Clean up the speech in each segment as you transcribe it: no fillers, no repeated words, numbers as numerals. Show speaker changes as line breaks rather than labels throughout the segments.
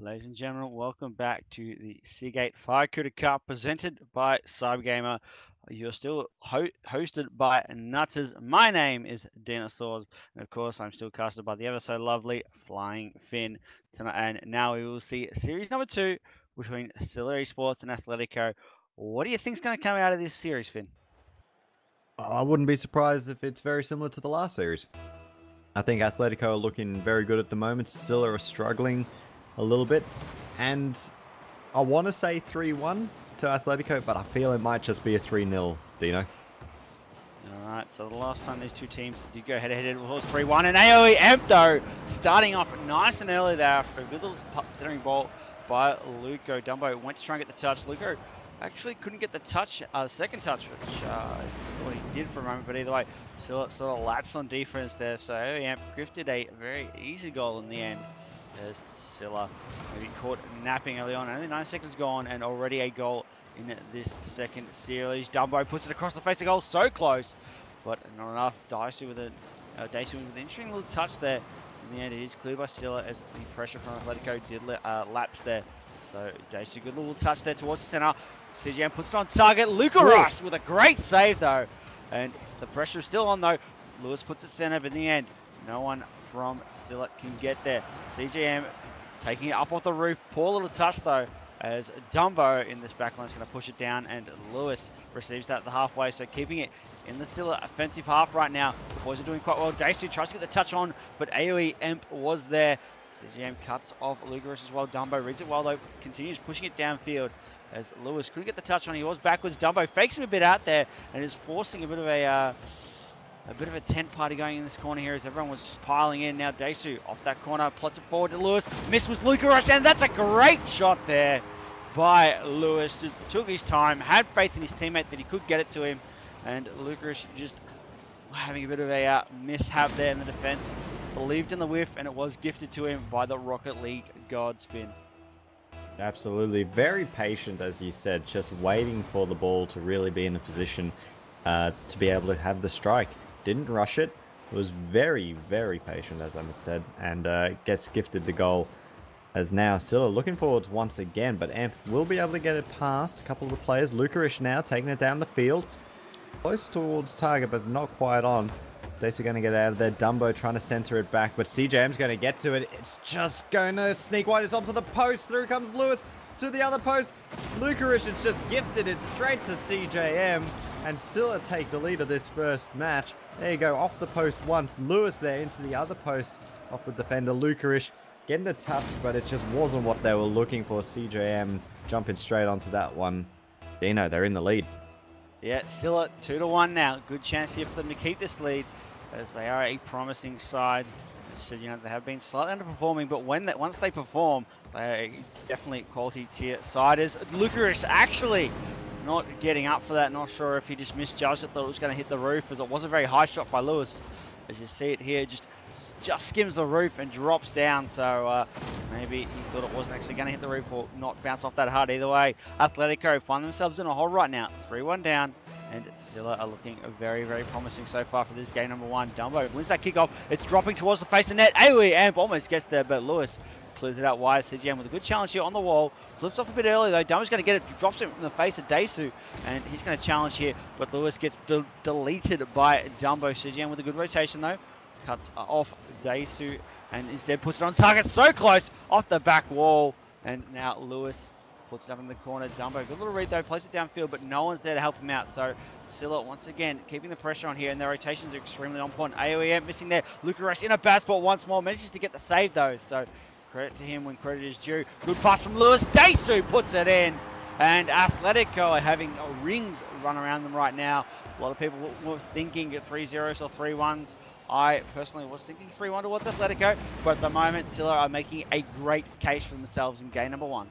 Ladies and gentlemen, welcome back to the Seagate Firecuda Cup presented by Cybergamer. You're still hosted by Nutters. My name is Dinosaurs, and of course, I'm still casted by the ever so lovely Flying Finn tonight. And now we will see series number 2 between Scylla Esports and Athletico. What do you think's going to come out of this series, Finn?
I wouldn't be surprised if it's very similar to the last series. I think Athletico are looking very good at the moment. Scylla are struggling a little bit. And I want to say 3-1 to Athletico, but I feel it might just be a 3-0, Dino.
Alright, so the last time these two teams did go head-to-head, it was 3-1. And AoE Empto starting off nice and early there after a good little centering ball by Luco. Dumbo went to try and get the touch. Luco actually couldn't get the touch, second touch, which thought he did for a moment, but either way, still sort of lapsed on defense there. So AoE grifted a very easy goal in the end as Scylla maybe caught napping early on. Only 9 seconds gone and already a goal in this second series. Dumbo puts it across the face of goal, so close, but not enough. Daisu with an interesting little touch there. In the end, it is cleared by Scylla as the pressure from Athletico did lapse there. So Daisu, good little touch there towards the center. CGM puts it on target. Lucaras with a great save though, and the pressure is still on though. Lewis puts it center, but in the end, no one from Scylla can get there. CGM taking it up off the roof. Poor little touch though, as Dumbo in this backline is going to push it down, and Lewis receives that at the halfway, so keeping it in the Scylla offensive half right now. The boys are doing quite well. Daisu tries to get the touch on, but AoE Emp was there. CGM cuts off Lucaris as well. Dumbo reads it well though, continues pushing it downfield as Lewis couldn't get the touch on. He was backwards. Dumbo fakes him a bit out there and is forcing a bit of a tent party going in this corner here as everyone was just piling in. Now Daisu off that corner, plots it forward to Lewis. Miss was Lucaris, and that's a great shot there by Lewis. Just took his time, had faith in his teammate that he could get it to him, and Lucaris just having a bit of a mishap there in the defense. Believed in the whiff, and it was gifted to him by the Rocket League God Spin.
Absolutely. Very patient, as you said, just waiting for the ball to really be in a position to be able to have the strike. Didn't rush it. Was very, very patient, as Emmett said, and gets gifted the goal. As now Scylla looking forwards once again, but Amp will be able to get it past a couple of the players. Lucarish now taking it down the field. Close towards target, but not quite on. Daisu going to get out of there. Dumbo trying to center it back, but CJM's going to get to it. It's just going to sneak wide. It's onto the post. Through comes Lewis to the other post. Lucarish has just gifted it straight to CJM, and Scylla take the lead of this first match. There you go, off the post once. Lewis there into the other post off the defender. Lucarish getting the touch, but it just wasn't what they were looking for. CJM jumping straight onto that one. Dino, they're in the lead.
Yeah, Scylla 2-1 now. Good chance here for them to keep this lead, as they are a promising side. As you said, you know, they have been slightly underperforming, but once they perform, they are definitely quality tier side. As Lucarish actually not getting up for that. Not sure if he just misjudged it, thought it was going to hit the roof, as it was a very high shot by Lewis. As you see it here, just skims the roof and drops down, so maybe he thought it wasn't actually going to hit the roof or not bounce off that hard. Either way, Athletico find themselves in a hole right now, 3-1 down, and Scylla are looking very, very promising so far for this game number 1. Dumbo wins that kickoff. It's dropping towards the face of net. AoE Amp almost gets there, but Lewis clears it out wide. CGM with a good challenge here on the wall. Flips off a bit early though. Dumbo's going to get it, drops it in the face of Daisu, and he's going to challenge here, but Lewis gets deleted by Dumbo. CGM with a good rotation though. Cuts off Daisu and instead puts it on target. So close off the back wall, and now Lewis puts it up in the corner. Dumbo, good little read though, plays it downfield, but no one's there to help him out. So Scylla once again keeping the pressure on here, and their rotations are extremely on point. AoE missing there. Lucarish in a bad spot once more, manages to get the save though. So credit to him when credit is due. Good pass from Lewis. Daisu puts it in, and Athletico are having rings run around them right now. A lot of people were thinking 3-0s or 3-1s. I personally was thinking 3-1 towards Athletico, but at the moment, Scylla are making a great case for themselves in game number 1.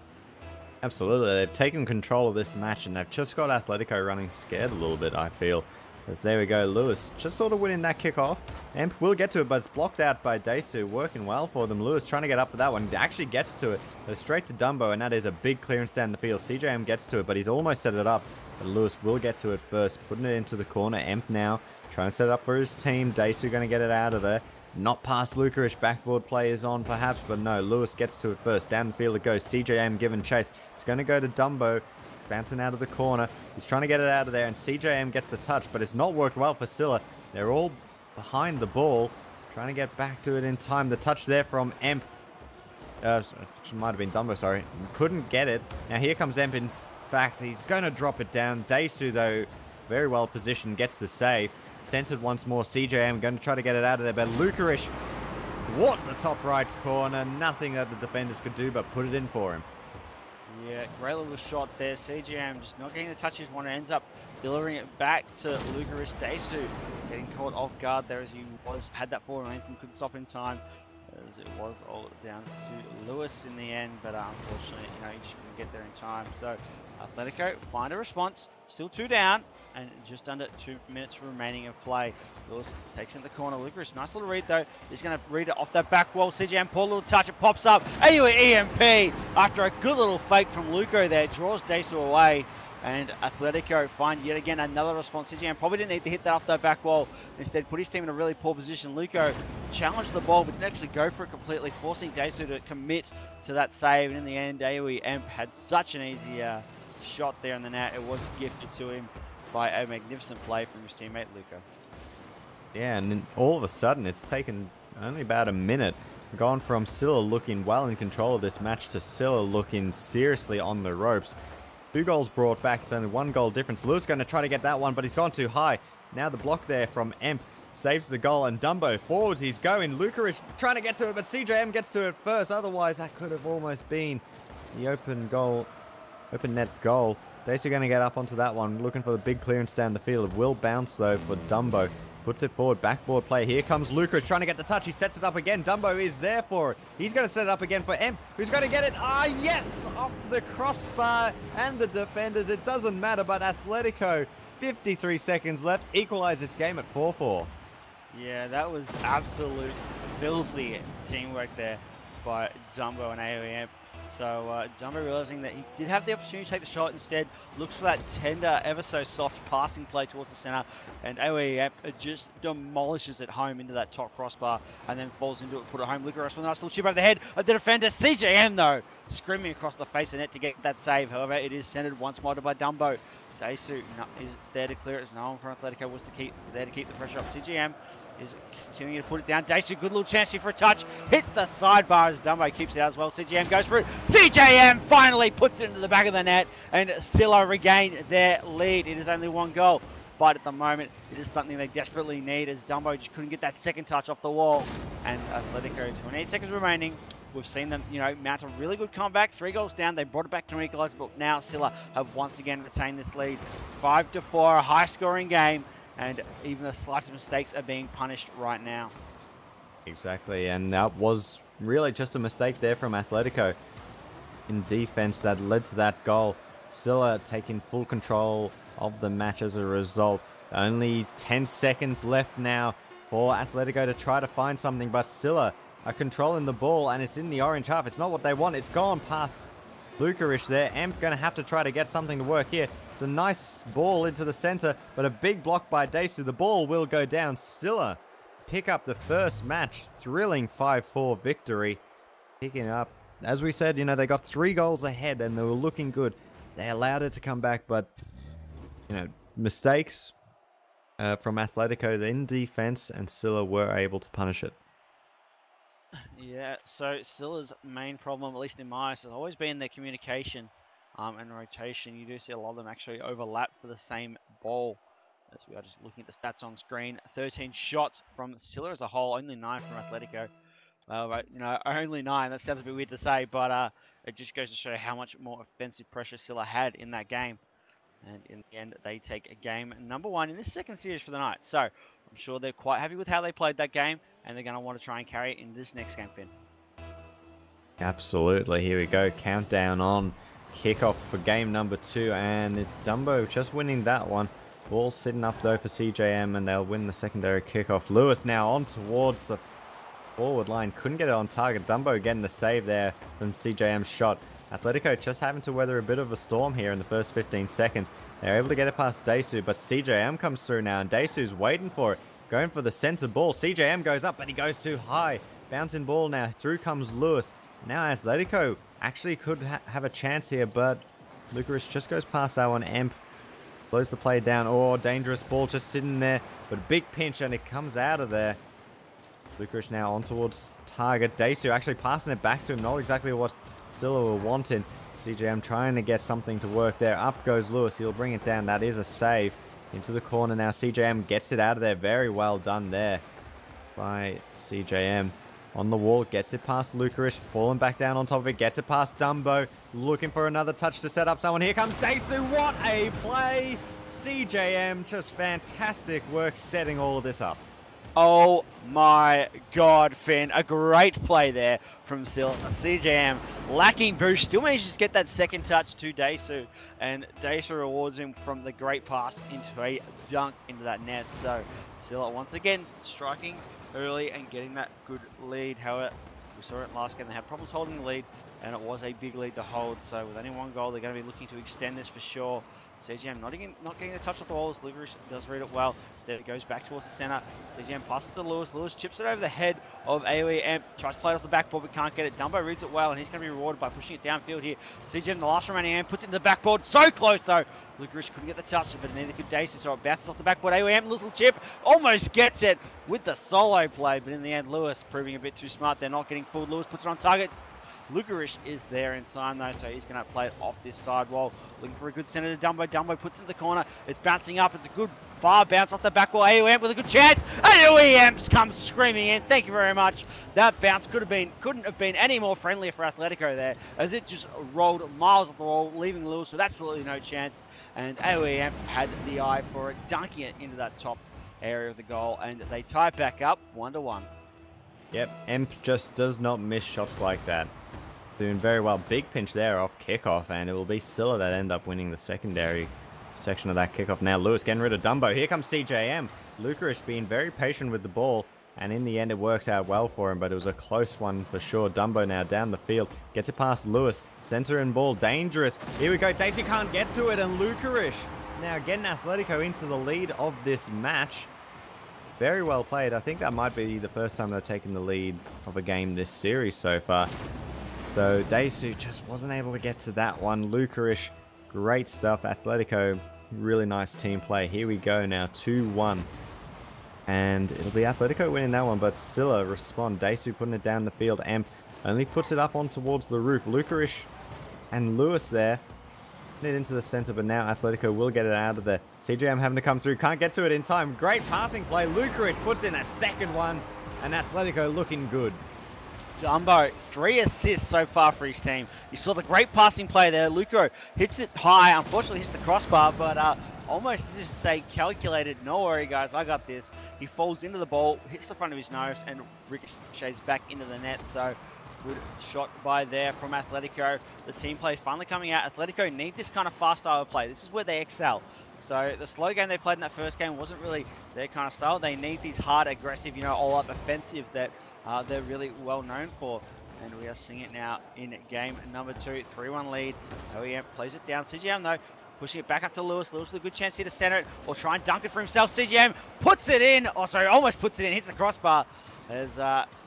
Absolutely, they've taken control of this match, and they've just got Athletico running scared a little bit, I feel. As there we go, Lewis just sort of winning that kickoff. Amp will get to it, but it's blocked out by Daisu, working well for them. Lewis trying to get up for that one, actually gets to it, but straight to Dumbo, and that is a big clearance down the field. CJM gets to it, but he's almost set it up, but Lewis will get to it first, putting it into the corner. Amp now trying to set it up for his team. Daisu going to get it out of there. Not past Lucarish. Backboard play is on perhaps, but no. Lewis gets to it first. Down the field it goes. CJM giving chase. He's going to go to Dumbo. Bouncing out of the corner. He's trying to get it out of there, and CJM gets the touch, but it's not worked well for Scylla. They're all behind the ball. Trying to get back to it in time. The touch there from Emp. It might have been Dumbo, sorry. Couldn't get it. Now here comes Emp. In fact, he's going to drop it down. Daisu, though, very well positioned, gets the save. Centered once more. CJM going to try to get it out of there, but Lucarish towards the top right corner. Nothing that the defenders could do but put it in for him.
Yeah, great little shot there. CGM just not getting the touches one, ends up delivering it back to Lucarish. Daisu getting caught off guard there as he had that forward momentum, couldn't stop in time, as it was all down to Lewis in the end, but unfortunately, he just couldn't get there in time. So Athletico find a response, still 2 down, and just under 2 minutes remaining of play. Lewis takes in the corner. Lucarish, nice little read though. He's going to read it off that back wall. CGM, poor little touch. It pops up. AoE EMP after a good little fake from Luco there. Draws Daisu away. And Athletico find yet again another response. CGM probably didn't need to hit that off that back wall. Instead, put his team in a really poor position. Luco challenged the ball, but didn't actually go for it completely, forcing Daisu to commit to that save. And in the end, AoE Emp had such an easy shot there in the net. It was gifted to him by a magnificent play from his teammate Luco.
Yeah, and then all of a sudden, it's taken only about a minute. Gone from Scylla looking well in control of this match to Scylla looking seriously on the ropes. 2 goals brought back. It's only 1 goal difference. Lewis going to try to get that one, but he's gone too high. Now the block there from Emp saves the goal, and Dumbo forwards. He's going. Lucarish trying to get to it, but CJM gets to it first. Otherwise, that could have almost been the open net goal. Daisu going to get up onto that one, looking for the big clearance down the field. It will bounce, though, for Dumbo. Puts it forward, backboard play. Here comes Lucas trying to get the touch. He sets it up again. Dumbo is there for it. He's going to set it up again for Emp, who's going to get it. Ah, yes! Off the crossbar and the defenders. It doesn't matter, but Athletico, 53 seconds left, equalize this game at 4-4.
Yeah, that was absolute filthy teamwork there by Dumbo and AoE Emp. So Dumbo realizing that he did have the opportunity to take the shot, instead looks for that tender, ever so soft passing play towards the center, and AoE just demolishes it home into that top crossbar and then falls into it, put it home. Lucarish with a nice little chip over the head of the defender. CJM though, screaming across the face of net to get that save. However, it is centered once more by Dumbo. Daisu is there to clear it, as no one from Athletico was there to keep the pressure up. CGM is continuing to put it down. Daisu, good little chance here for a touch. Hits the sidebar as Dumbo keeps it out as well. CGM goes for it. CJM finally puts it into the back of the net, and Scylla regain their lead. It is only 1 goal, but at the moment it is something they desperately need, as Dumbo just couldn't get that second touch off the wall. And Athletico, 28 seconds remaining. We've seen them, mount a really good comeback. 3 goals down. They brought it back to an equalizer, but now Scylla have once again retained this lead. 5-4, a high-scoring game, and even the slightest mistakes are being punished right now.
Exactly, and that was really just a mistake there from Athletico in defense that led to that goal. Scylla taking full control of the match as a result. Only 10 seconds left now for Athletico to try to find something, but Scylla are controlling the ball, and it's in the orange half. It's not what they want. It's gone past Lucarish there. Emp going to have to try to get something to work here. It's a nice ball into the center, but a big block by Daisu. The ball will go down. Scylla pick up the first match. Thrilling 5-4 victory. Picking up, as we said, they got 3 goals ahead, and they were looking good. They allowed it to come back, but, mistakes from Athletico in defense, and Scylla were able to punish it.
Yeah, so Scylla's main problem, at least in my eyes, has always been their communication and rotation. You do see a lot of them actually overlap for the same ball, as we are just looking at the stats on screen. 13 shots from Scylla as a whole, only 9 from Athletico. But, only 9, that sounds a bit weird to say, but it just goes to show how much more offensive pressure Scylla had in that game. And in the end, they take game number 1 in this second series for the night. So I'm sure they're quite happy with how they played that game, and they're going to want to try and carry it in this next game, Finn.
Absolutely. Here we go. Countdown on. Kickoff for game number 2, and it's Dumbo just winning that one. Ball sitting up, though, for CJM, and they'll win the secondary kickoff. Lewis now on towards the forward line. Couldn't get it on target. Dumbo getting the save there from CJM's shot. Athletico just having to weather a bit of a storm here in the first 15 seconds. They're able to get it past Daisu, but CJM comes through now, and Daisu's waiting for it. going for the center ball. CJM goes up, but he goes too high. Bouncing ball now. Through comes Lewis. Now Athletico actually could have a chance here, but Lucarish just goes past that one. Emp slows the play down. Oh, dangerous ball just sitting there. But big pinch, and it comes out of there. Lucarish now on towards target. Daisu actually passing it back to him. Not exactly what Scylla were wanting. CJM trying to get something to work there. Up goes Lewis. He'll bring it down. That is a save. Into the corner now. CJM gets it out of there. Very well done there by CJM. On the wall. Gets it past Lucarish. Falling back down on top of it. Gets it past Dumbo. Looking for another touch to set up someone. Here comes Daisu. What a play! CJM, just fantastic work setting all of this up.
Oh my god, Finn. A great play there from Scylla. CJM lacking boost. Still manages to get that second touch to Daisu. And Daisu rewards him from the great pass into a dunk into that net. So Scylla once again striking early and getting that good lead. However, we saw it last game. They had problems holding the lead, and it was a big lead to hold. So with only one goal, they're going to be looking to extend this for sure. CGM not getting the touch off the walls. Lucarish does read it well. Instead, it goes back towards the center. CGM passes to Lewis. Lewis chips it over the head of AoE Amp. Tries to play it off the backboard, but can't get it. Dumbo reads it well, and he's going to be rewarded by pushing it downfield here. CGM, the last remaining Amp, puts it in the backboard. So close, though. Lucarish couldn't get the touch, but neither could Daisu, so it bounces off the backboard. AoE Amp, little chip, almost gets it with the solo play, but in the end, Lewis proving a bit too smart. They're not getting fooled. Lewis puts it on target. Lucarish is there inside though, so he's going to play it off this side wall. Looking for a good center to Dumbo. Dumbo puts it in the corner. It's bouncing up. It's a good far bounce off the back wall. AoE Amp with a good chance. AoE Amp comes screaming in. Thank you very much. That bounce couldn't have been any more friendlier for Athletico there, as it just rolled miles off the wall, leaving Lewis with absolutely no chance. And AoE Amp had the eye for it, dunking it into that top area of the goal, and they tie it back up 1-1.
Yep, Emp just does not miss shots like that. Doing very well. Big pinch there off kickoff, and it will be Scylla that end up winning the secondary section of that kickoff. Now Lewis getting rid of Dumbo. Here comes CJM. Lucarish being very patient with the ball, and in the end it works out well for him, but it was a close one for sure. Dumbo now down the field. Gets it past Lewis. Center and ball. Dangerous. Here we go. Daisu can't get to it, and Lucarish now getting Athletico into the lead of this match. Very well played. I think that might be the first time they've taken the lead of a game this series so far. So Daisu just wasn't able to get to that one. Lucarish, great stuff. Athletico, really nice team play. Here we go now, 2-1. And it'll be Athletico winning that one, but Scylla respond. Daisu putting it down the field. Amp only puts it up on towards the roof. Lucarish and Lewis there. Putting it into the center, but now Athletico will get it out of there. CJM having to come through. Can't get to it in time. Great passing play. Lucarish puts in a second one. And Athletico looking good.
Dumbo, 3 assists so far for his team. You saw the great passing play there. Luco hits it high, unfortunately hits the crossbar, but almost just say calculated. No worry guys, I got this. He falls into the ball, hits the front of his nose, and ricochets back into the net. So good shot by there from Athletico. The team play is finally coming out. Athletico need this kind of fast style of play. This is where they excel. So the slow game they played in that first game wasn't really their kind of style. They need these hard, aggressive, all-up offensive that they're really well known for. And we are seeing it now in game number 2. 3-1 lead. OEM plays it down. CGM though, pushing it back up to Lewis. Lewis with a good chance here to center it or try and dunk it for himself. CGM puts it in. Oh, sorry, almost puts it in. Hits the crossbar. As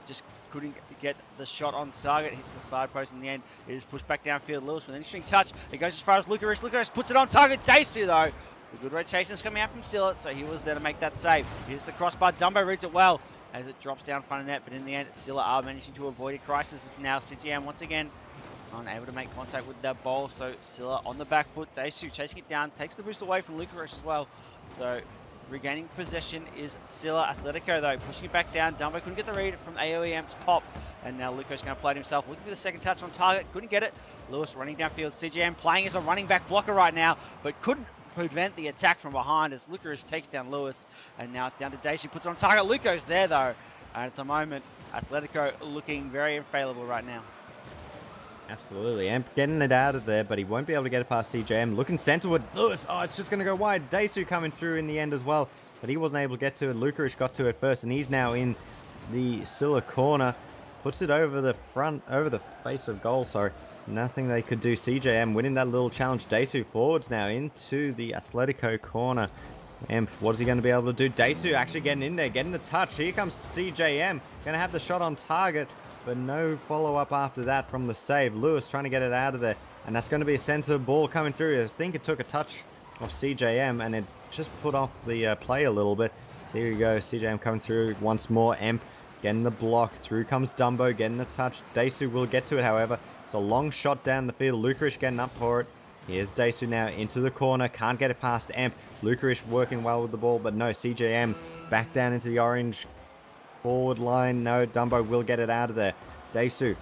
just couldn't get the shot on target. Hits the side post in the end. It is pushed back downfield. Lewis with an interesting touch. It goes as far as Lucarish. Lucarish puts it on target. Daisu though. The good rotation is coming out from Scylla, so he was there to make that save. Here's the crossbar. Dumbo reads it well as it drops down front of net, but in the end, Scylla are managing to avoid a crisis. Now CGM once again unable to make contact with that ball, so Scylla on the back foot. Daisu chasing it down, takes the boost away from Lucarish as well. So regaining possession is Scylla. Athletico though, pushing it back down. Dumbo couldn't get the read from AoEM's pop, and now Lucarish going to play it himself. Looking for the second touch on target, couldn't get it. Lewis running downfield. CGM playing as a running back blocker right now, but couldn't prevent the attack from behind as Lucarish takes down Lewis, and now it's down to Daisu, puts it on target. Luco's there though, and at the moment Athletico looking very infallible right now.
Absolutely, Amp getting it out of there, but he won't be able to get it past CJM. Looking centerward, Lewis, oh, it's just going to go wide. Daisu coming through in the end as well, but he wasn't able to get to it. Lucarish got to it first, and he's now in the Scylla corner. Puts it over the front, over the face of goal, sorry. Nothing they could do. CJM winning that little challenge. Daisu forwards now into the Athletico corner. Emp, what is he going to be able to do? Daesu actually getting in there, getting the touch. Here comes CJM. Going to have the shot on target, but no follow-up after that from the save. Lewis trying to get it out of there, and that's going to be a center ball coming through. I think it took a touch of CJM, and it just put off the play a little bit. So here we go, CJM coming through once more. Emp getting the block. Through comes Dumbo, getting the touch. Daesu will get to it, however. It's a long shot down the field. Lukarish getting up for it. Here's Daesu now into the corner. Can't get it past Emp. Lukarish working well with the ball, but no, CJM back down into the orange forward line. No, Dumbo will get it out of there. Daesu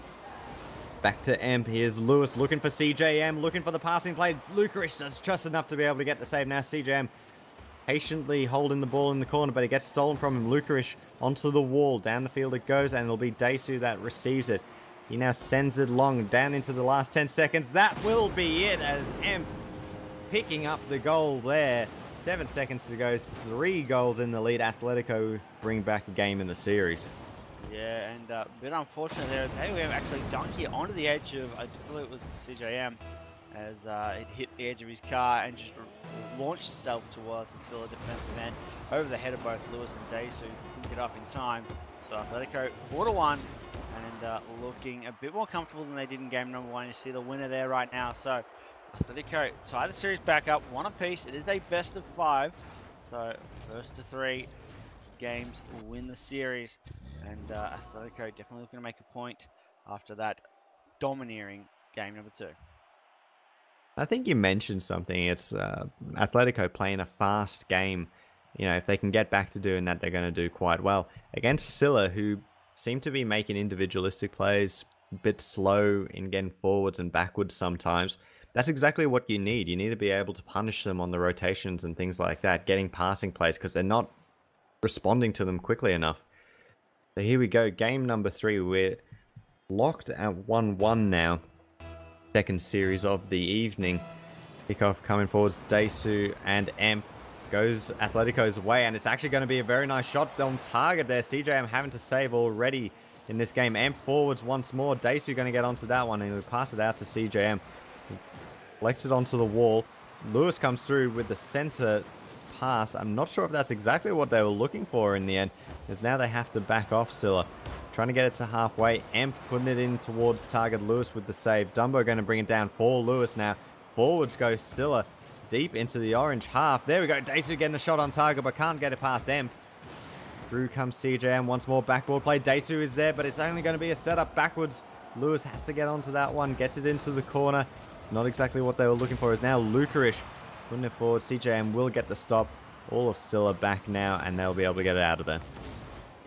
back to Emp. Here's Lewis looking for CJM, looking for the passing play. Lukarish does just enough to be able to get the save. Now CJM patiently holding the ball in the corner, but it gets stolen from him. Lukarish onto the wall. Down the field it goes, and it'll be Daesu that receives it. He now sends it long down into the last 10 seconds. That will be it as Emp picking up the goal there. 7 seconds to go. 3 goals in the lead. Athletico bring back a game in the series.
Yeah, and a bit unfortunate there is AOM actually dunked here onto the edge of, I believe it was CJM, as it hit the edge of his car and just launched itself towards the Scylla defensive end over the head of both Lewis and Daesu. Couldn't get up in time. So Athletico 4-1 and looking a bit more comfortable than they did in game number 1. You see the winner there right now. So Athletico tie the series back up 1 apiece. It is a best of 5. So first to 3 games win the series. And Athletico definitely looking to make a point after that domineering game number 2.
I think you mentioned something. It's Athletico playing a fast game. You know, if they can get back to doing that, they're going to do quite well. Against Scylla, who seem to be making individualistic plays, a bit slow in getting forwards and backwards sometimes. That's exactly what you need. You need to be able to punish them on the rotations and things like that, getting passing plays, because they're not responding to them quickly enough. So here we go, game number 3. We're locked at 1-1 now. Second series of the evening. Kickoff coming forwards, Daesu and Emp. Goes Atletico's way, and it's actually going to be a very nice shot on target there. CJM having to save already in this game. Emp forwards once more. Daesu going to get onto that one, and he'll pass it out to CJM. He flex it onto the wall. Lewis comes through with the center pass. I'm not sure if that's exactly what they were looking for in the end, because now they have to back off Scylla. Trying to get it to halfway. Emp putting it in towards target. Lewis with the save. Dumbo going to bring it down for Lewis now. Forwards goes Scylla. Deep into the orange half. There we go. Daesu getting a shot on target, but can't get it past Emp. Through comes CJM. Once more backboard play. Daesu is there, but it's only going to be a setup backwards. Lewis has to get onto that one. Gets it into the corner. It's not exactly what they were looking for. It's now Lukarish putting it forward. CJM will get the stop. All of Scylla back now, and they'll be able to get it out of there.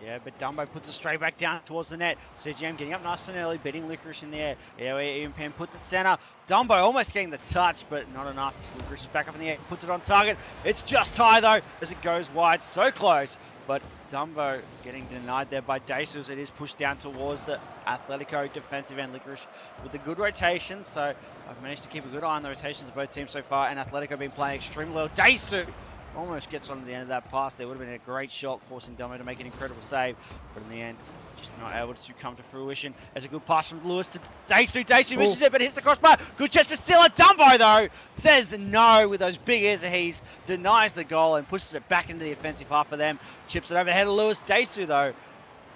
Yeah, but Dumbo puts it straight back down towards the net. CGM getting up nice and early, beating Licorice in the air. Ian Penn puts it center. Dumbo almost getting the touch, but not enough. Licorice is back up in the air, puts it on target. It's just high though, as it goes wide. So close, but Dumbo getting denied there by Daesu as it is pushed down towards the Athletico defensive end. Licorice with the good rotation, so I've managed to keep a good eye on the rotations of both teams so far, and Athletico been playing extremely well. Daesu almost gets on to the end of that pass. There would have been a great shot, forcing Dumbo to make an incredible save, but in the end, just not able to come to fruition. There's a good pass from Lewis to Daesu. Daesu misses it, but hits the crossbar. Good chance for Scylla. Dumbo, though, says no with those big ears of his, denies the goal and pushes it back into the offensive half for them. Chips it over the head of Lewis. Daesu, though,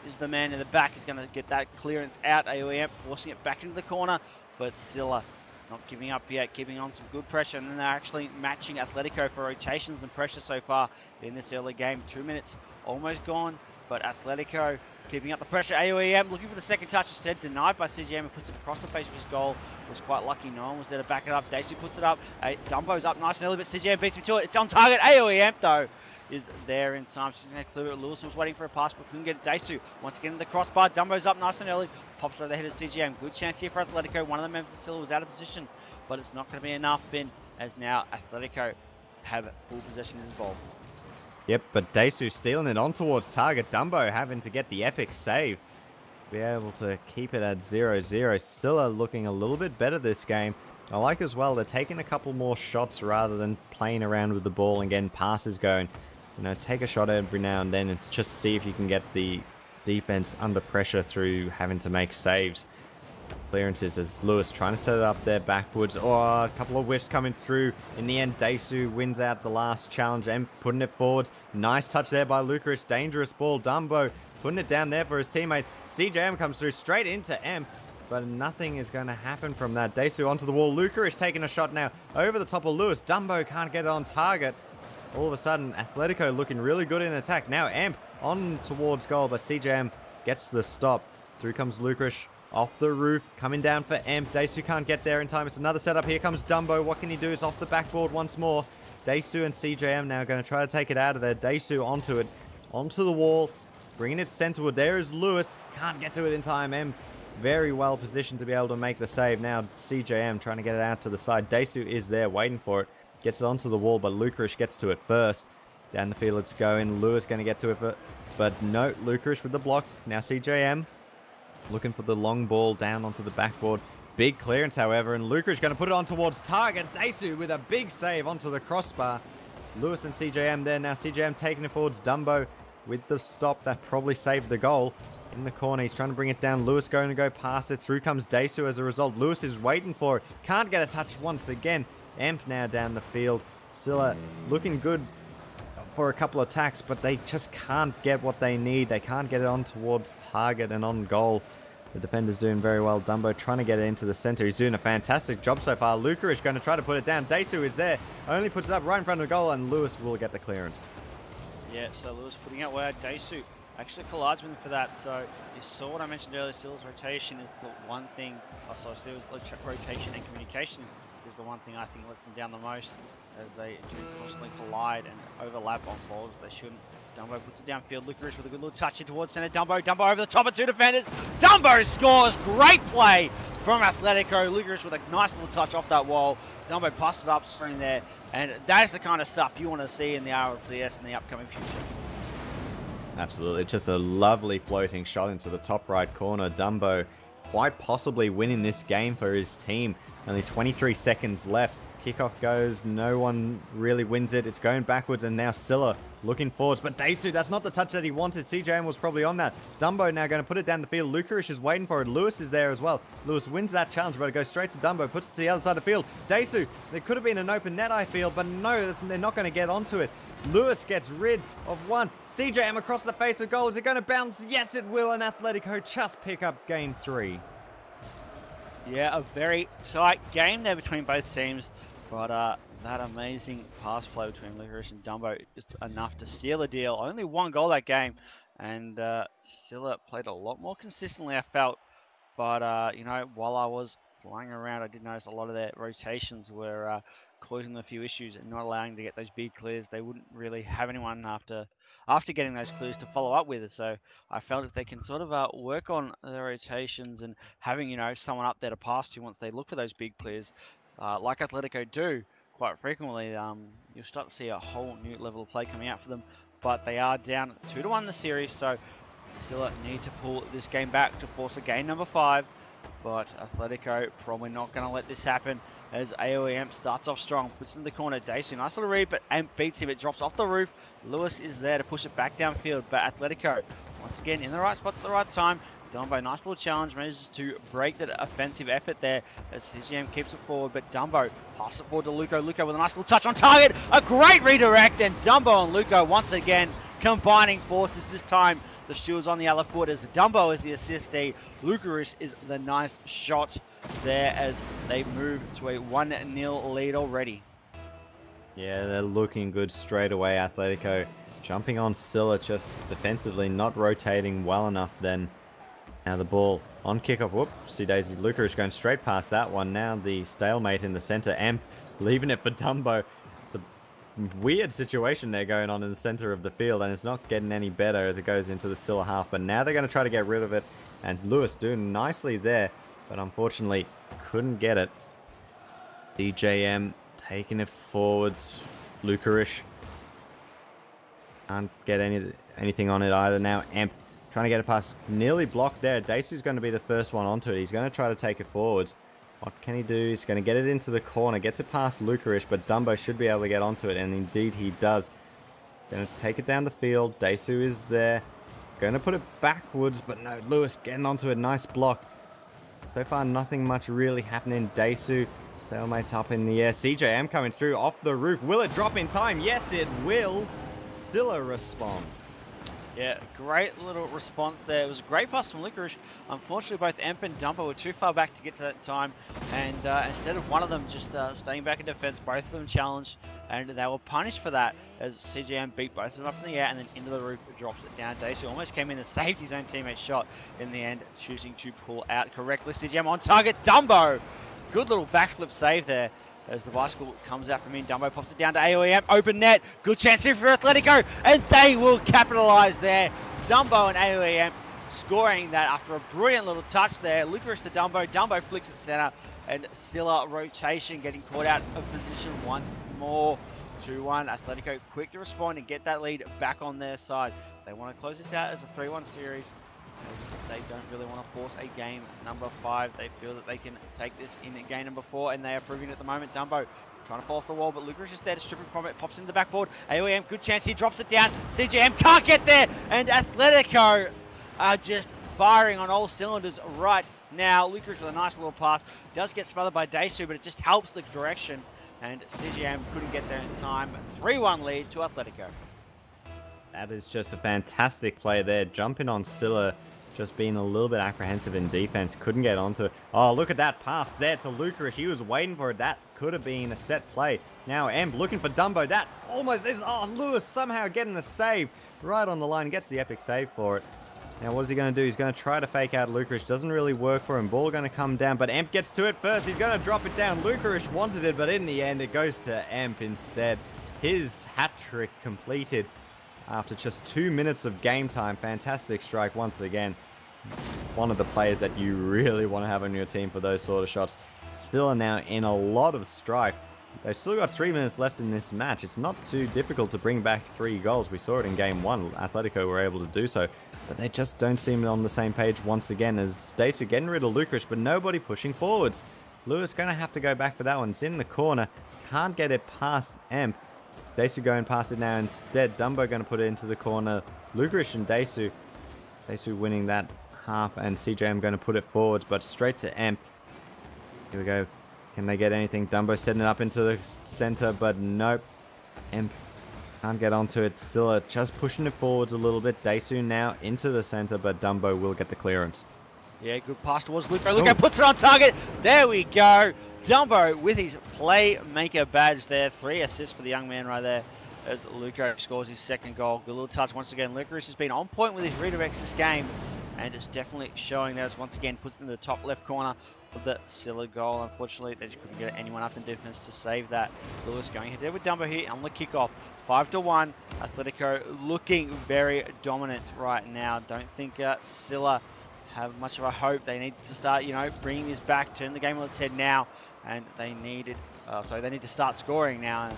is the man in the back. He's going to get that clearance out. AOE forcing it back into the corner, but Scylla not giving up yet, keeping on some good pressure, and then they're actually matching Athletico for rotations and pressure so far in this early game. 2 minutes almost gone, but Athletico keeping up the pressure. AOEM looking for the second touch, as said, denied by CGM, and puts it across the face of his goal. Was quite lucky, no one was there to back it up. Daesu puts it up. Dumbo's up nice and early, but CGM beats him to it. It's on target. AOEM, though, is there in time. She's going to clear it. Lewis was waiting for a pass, but couldn't get it. Daesu once again in the crossbar. Dumbo's up nice and early. Pops over the head of CGM. Good chance here for Athletico. One of the members of Scylla was out of position, but it's not going to be enough, Finn, as now Athletico have full possession of this ball.
Yep, but Daesu stealing it on towards target. Dumbo having to get the epic save. Be able to keep it at 0-0. Scylla looking a little bit better this game. I like as well, they're taking a couple more shots rather than playing around with the ball and getting passes going. You know, take a shot every now and then. It's just see if you can get the defense under pressure through having to make saves. clearances as Lewis trying to set it up there backwards. Oh, a couple of whiffs coming through. In the end, Daisu wins out the last challenge and putting it forwards. Nice touch there by Lucarish. Dangerous ball. Dumbo putting it down there for his teammate. CJM comes through straight into Emp, but nothing is going to happen from that. Daisu onto the wall. Lucarish taking a shot now over the top of Lewis. Dumbo can't get it on target. All of a sudden, Athletico looking really good in attack. Now Emp on towards goal, but CJM gets the stop. Through comes Lucarish off the roof, coming down for Emp. Daisu can't get there in time. It's another setup. Here comes Dumbo. What can he do? It's off the backboard once more. Daisu and CJM now going to try to take it out of there. Daisu onto it, onto the wall, bringing it centerward. There is Lewis. Can't get to it in time. Emp very well positioned to be able to make the save. Now CJM trying to get it out to the side. Daisu is there waiting for it. Gets it onto the wall, but Lucarish gets to it first. Down the field it's going. Lewis going to get to it, but no, Lucarish with the block. Now CJM looking for the long ball down onto the backboard. Big clearance, however, and Lucarish going to put it on towards target. Daisu with a big save onto the crossbar. Lewis and CJM there. Now CJM taking it forwards. Dumbo with the stop that probably saved the goal. In the corner, he's trying to bring it down. Lewis going to go past it. Through comes Daisu as a result. Lewis is waiting for it. Can't get a touch once again. Emp now down the field. Scylla looking good for a couple of attacks, but they just can't get what they need. They can't get it on towards target and on goal. The defender's doing very well. Dumbo trying to get it into the center. He's doing a fantastic job so far. Lucarish going to try to put it down. Daisu is there. Only puts it up right in front of the goal, and Lewis will get the clearance.
Yeah, so Lewis putting out where Daisu actually collides with him for that. So you saw what I mentioned earlier. Scylla's rotation is the one thing. Scylla's rotation and communication is the one thing I think lets them down the most, as they do constantly collide and overlap on balls they shouldn't. Dumbo puts it downfield. Lucarish with a good little touch in towards center. Dumbo over the top of two defenders. Dumbo scores. Great play from Athletico. Lucarish with a nice little touch off that wall. Dumbo passed it upstream there, and that is the kind of stuff you want to see in the RLCS in the upcoming future.
Absolutely, just a lovely floating shot into the top right corner. Dumbo quite possibly winning this game for his team. Only 23 seconds left. Kickoff goes, no one really wins it. It's going backwards, and now Scylla looking forwards. But Daisu, that's not the touch that he wanted. CJM was probably on that. Dumbo now going to put it down the field. Lucarish is waiting for it. Lewis is there as well. Lewis wins that challenge, but it goes straight to Dumbo. Puts it to the other side of the field. Daisu, there could have been an open net, I feel, but no, they're not going to get onto it. Lewis gets rid of one. CJM across the face of goal. Is it going to bounce? Yes, it will, and Athletico just pick up game 3.
Yeah, a very tight game there between both teams, but that amazing pass play between Lucarish and Dumbo is enough to seal the deal. Only one goal that game, and Scylla played a lot more consistently, I felt. But you know, while I was flying around, I did notice a lot of their rotations were causing a few issues and not allowing to get those big clears. They wouldn't really have anyone after getting those clears to follow up with it. So I felt if they can sort of work on their rotations and having, you know, someone up there to pass to once they look for those big clears, like Athletico do quite frequently, you'll start to see a whole new level of play coming out for them. But they are down 2-1 in the series, so Scylla need to pull this game back to force a game number 5. But Athletico probably not going to let this happen, as AOEM starts off strong, puts it in the corner. Daisu, nice little read, but Amp beats him. It drops off the roof. Lewis is there to push it back downfield, but Athletico, once again, in the right spots at the right time. Dumbo, nice little challenge, manages to break that offensive effort there as CGM keeps it forward, but Dumbo passes it forward to Luco. Luco with a nice little touch on target. A great redirect, and Dumbo and Luco once again combining forces. This time the shield's on the other foot as Dumbo is the assistee. Lucarish is the nice shot there as they move to a 1-0 lead already.
Yeah, they're looking good straight away. Athletico jumping on Scylla, just defensively not rotating well enough then. Now the ball on kickoff. Whoopsie daisy. Lucarish going straight past that one. Now the stalemate in the center. Amp leaving it for Dumbo. It's a weird situation there going on in the center of the field, and it's not getting any better as it goes into the Scylla half. But now they're going to try to get rid of it, and Lewis doing nicely there, but unfortunately couldn't get it. DJM taking it forwards. Lucarish can't get anything on it either. Now Amp trying to get it past, nearly blocked there. Daisu's going to be the first one onto it. He's going to try to take it forwards. What can he do? He's going to get it into the corner, gets it past Lucarish, but Dumbo should be able to get onto it, and indeed he does. Going to take it down the field. Daisu is there. Going to put it backwards, but no, Lewis getting onto it. Nice block. So far, nothing much really happening. Daesu, cellmates up in the air. CJM coming through off the roof. Will it drop in time? Yes, it will. Still a respond.
Yeah, great little response there. It was a great pass from Licorice. Unfortunately, both Emp and Dumper were too far back to get to that time. And instead of one of them just staying back in defense, both of them challenged. And they were punished for that as CGM beat both of them up in the air and then into the roof, drops it down. Daesu almost came in and saved his own teammate's shot in the end, choosing to pull out correctly. CGM on target. Dumbo! Good little backflip save there. As the bicycle comes out from in, Dumbo pops it down to AOEM, open net, good chance here for Athletico, and they will capitalize there. Dumbo and AOEM scoring that after a brilliant little touch there. Licorice to Dumbo, Dumbo flicks it center, and Scylla rotation getting caught out of position once more. 2-1, Athletico quick to respond and get that lead back on their side. They want to close this out as a 3-1 series. They don't really want to force a game number 5. They feel that they can take this in game number 4, and they are proving it at the moment. Dumbo trying to fall off the wall, but Licorice is there to strip him from it. Pops into the backboard. AOEM, good chance. He drops it down. CGM can't get there, and Athletico are just firing on all cylinders right now. Licorice with a nice little pass. Does get smothered by Daesu, but it just helps the direction, and CGM couldn't get there in time. 3-1 lead to Athletico.
That is just a fantastic play there. Jumping on Scylla, just being a little bit apprehensive in defense. Couldn't get onto it. Oh, look at that pass there to Licorice. He was waiting for it. That could have been a set play. Now Emp looking for Dumbo. That almost is. Oh, Lewis somehow getting the save right on the line. Gets the epic save for it. Now what is he going to do? He's going to try to fake out Licorice. Doesn't really work for him. Ball going to come down, but Emp gets to it first. He's going to drop it down. Licorice wanted it, but in the end it goes to Emp instead. His hat trick completed after just 2 minutes of game time. Fantastic strike once again. One of the players that you really want to have on your team for those sort of shots. Still are now in a lot of strife. They've still got 3 minutes left in this match. It's not too difficult to bring back 3 goals. We saw it in game 1. Athletico were able to do so. But they just don't seem on the same page once again, as Daesu getting rid of Licorice, but nobody pushing forwards. Lewis going to have to go back for that one. It's in the corner. Can't get it past Emp. Daesu going past it now instead. Dumbo going to put it into the corner. Licorice and Daesu. Daesu winning that half, and CJM going to put it forwards, but straight to Emp. Here we go. Can they get anything? Dumbo setting it up into the center, but nope. Emp can't get onto it. Scylla just pushing it forwards a little bit. Daesu now into the center, but Dumbo will get the clearance.
Yeah, good pass towards Luco. Luco puts it on target. There we go. Dumbo with his playmaker badge there. 3 assists for the young man right there as Luco scores his second goal. Good little touch once again. Licorice has been on point with his redirects this game, and it's definitely showing that. Once again puts it in the top left corner of the Scylla goal. Unfortunately, they just couldn't get anyone up in defense to save that. Lewis going ahead with Dumbo here on the kickoff. 5-1. Athletico looking very dominant right now. Don't think Scylla have much of a hope. They need to start, bringing this back, turn the game on its head now, and they need to start scoring now.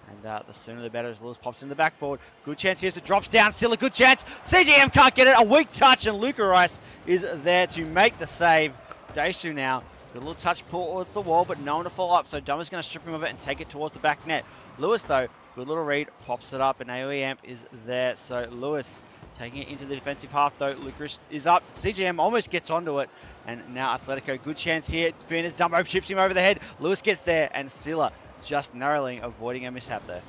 And the sooner the better as Lewis pops in the backboard. Good chance here as it drops down. Still a good chance. CGM can't get it. A weak touch, and Licorice is there to make the save. Daesu now. Good little touch towards the wall, but no one to follow up. So Dumbo's going to strip him of it and take it towards the back net. Lewis, though, good little read, pops it up, and AOE is there. So Lewis taking it into the defensive half, though. Licorice is up. CGM almost gets onto it. And now Athletico, good chance here. Fairness, Dumbo chips him over the head. Lewis gets there, and Scylla just narrowly avoiding a mishap there.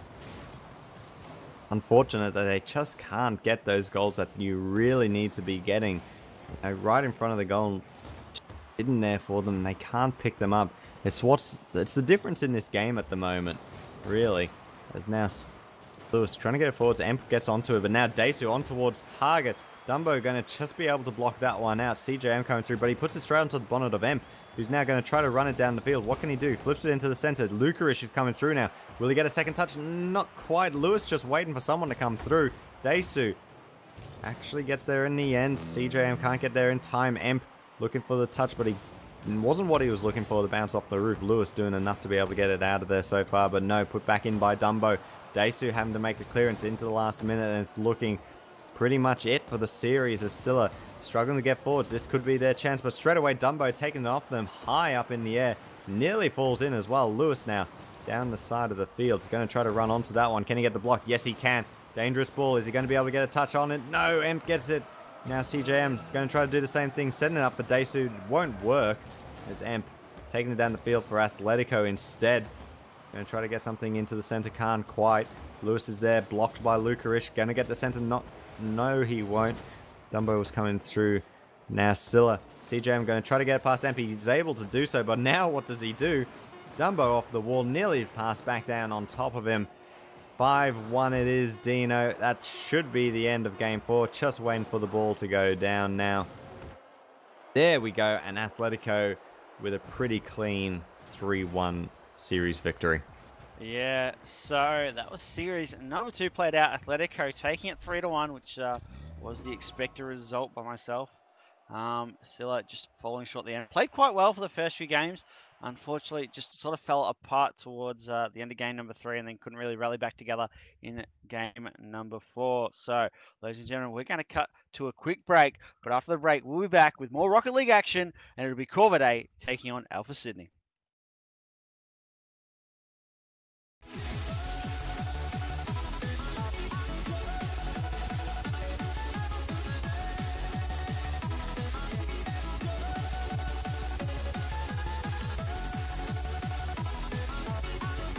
Unfortunate that they just can't get those goals that you really need to be getting. Right in front of the goal, sitting there for them. They can't pick them up. It's the difference in this game at the moment, really. There's now Lewis trying to get it forwards. Emp gets onto it, but now Daesu on towards target. Dumbo going to just be able to block that one out. CJM coming through, but he puts it straight onto the bonnet of Emp, who's now going to try to run it down the field. What can he do? Flips it into the center. Licorice is coming through now. Will he get a second touch? Not quite. Lewis just waiting for someone to come through. Daesu actually gets there in the end. CJM can't get there in time. Emp looking for the touch, but he wasn't what he was looking for. The bounce off the roof. Lewis doing enough to be able to get it out of there so far, but no, put back in by Dumbo. Daesu having to make the clearance into the last minute, and it's looking pretty much it for the series as Scylla struggling to get forwards. This could be their chance, but straight away Dumbo taking it off them high up in the air. Nearly falls in as well. Lewis now down the side of the field. He's going to try to run onto that one. Can he get the block? Yes, he can. Dangerous ball. Is he going to be able to get a touch on it? No, Emp gets it. Now CJM going to try to do the same thing, setting it up for Daesu. Won't work as Emp taking it down the field for Athletico instead. Going to try to get something into the center, can't quite. Lewis is there, blocked by Lucarish. Going to get the center, no he won't. Dumbo was coming through. Now Scylla. CJM going to try to get past Emp. He's able to do so, but now what does he do? Dumbo off the wall, nearly passed back down on top of him. 5-1 it is, Dino. That should be the end of game 4. Just waiting for the ball to go down now. There we go, and Athletico with a pretty clean 3-1 series victory.
Yeah, so that was series number 2 played out. Athletico taking it 3-1, which was the expected result by myself. Scylla just falling short at the end. Played quite well for the first few games. Unfortunately, just sort of fell apart towards the end of game number 3 and then couldn't really rally back together in game number 4. So, ladies and gentlemen, we're going to cut to a quick break. But after the break, we'll be back with more Rocket League action, and it'll be Corvidae taking on Alpha Sydney.